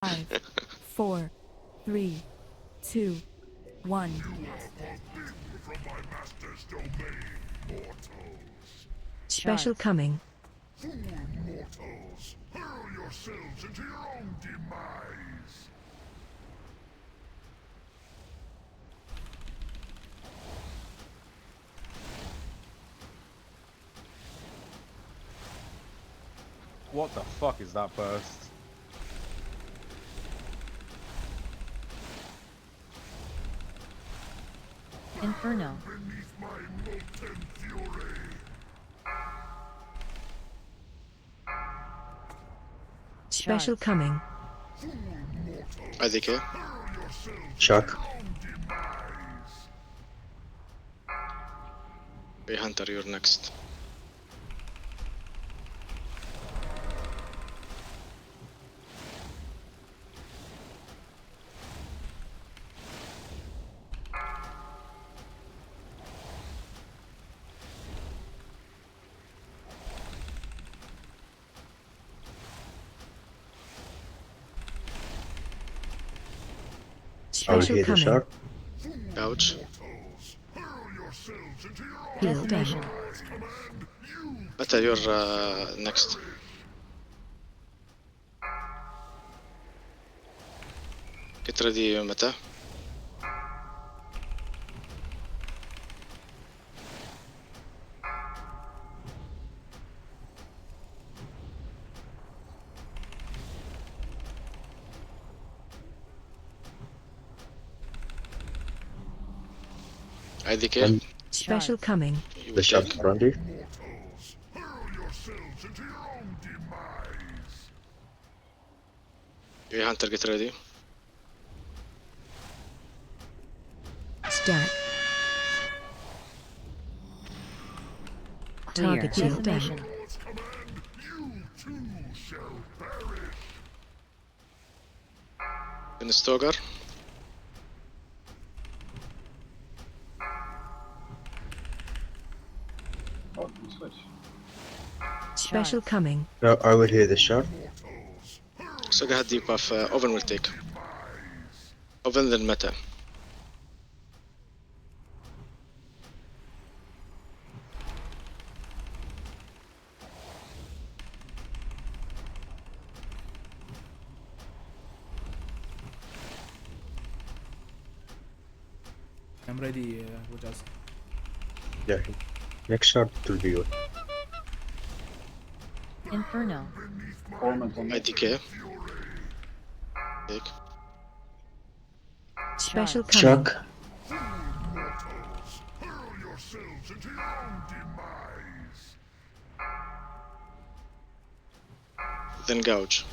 5, 4, 3, 2, 1. Special coming. Mortals, hurl yourselves into your own demise. What the fuck is that burst? Inferno. Beneath my molten fury. Special coming. IDK. Shock. Be Hunter, you're next. I will Special hit the coming. shark. Ouch. Heal down. Meta, you're next. Get ready, Meta. IDK. And Special coming. You the shark take. Randy. Hurl yourselves into your own demise. Be Hunter, get ready. Stack. Target heal down. Lord's command, you too shall perish. Finish Stogar. Oh, you switch. Special coming. I will hit the shark. Stogar had debuff. Oven will take. Oven then Meta. I'm ready, Wajaz. Yeah. Next shark will be good. Inferno. Torment on IDK. Take. Special coming. Shark. Hurl yourselves into your own demise. Then Gouge.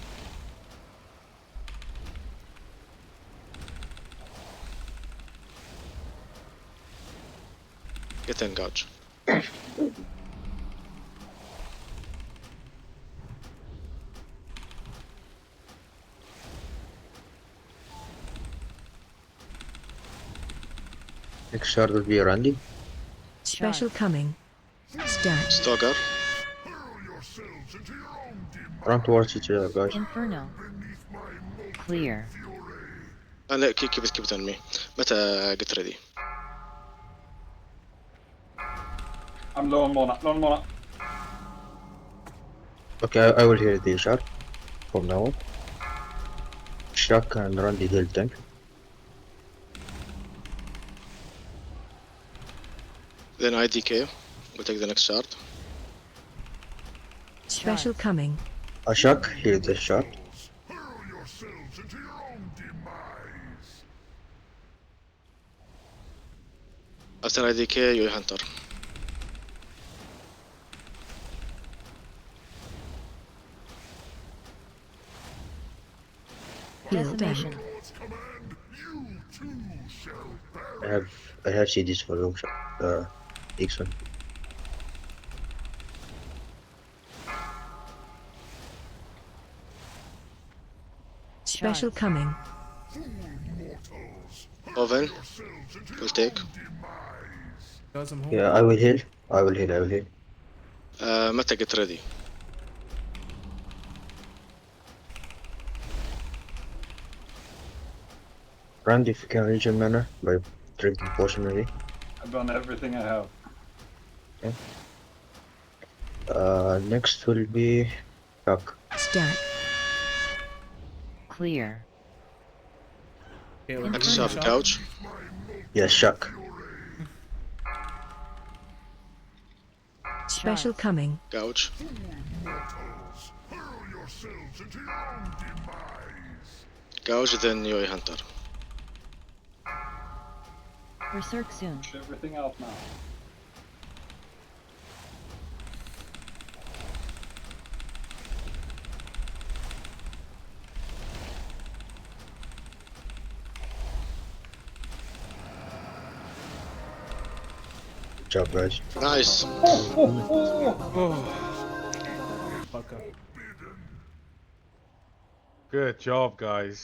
Get in Gouge. Next shark will be Randy. Special coming. Stack. Stogar. Hurl yourselves into your own demise. Run towards each other, guys. Inferno. Beneath my molten Clear. fury. No, keep it on me. Meta, get ready. I'm low on mana. Low on mana. Okay, I will hit the shark from now on. Shark and Randy heal tank. Then IDK. We'll take the next shard. Special coming. A shark, hit the shark. Hurl yourselves into your own demise. After IDK, you're Hunter. Heal down. Lord's command, you too shall perish. I have CDs for long shot. X1. Special coming. Oven. We'll take. Guys, I'm home. Yeah, I will heal. I will heal. Meta, get ready. Randy, if you can regen mana by drinking potion maybe. I've done everything I have. Next will be Chuck. Stack. Clear. Okay, we're Next doing up, shot. Couch. Yes, Chuck. Special Charge. coming. Couch. Mortals, hurl yourselves into your own demise. Couch, then Yoi Hunter. Berserk soon. Push everything out now. Good job, guys. Nice. Fuck up. Good job, guys.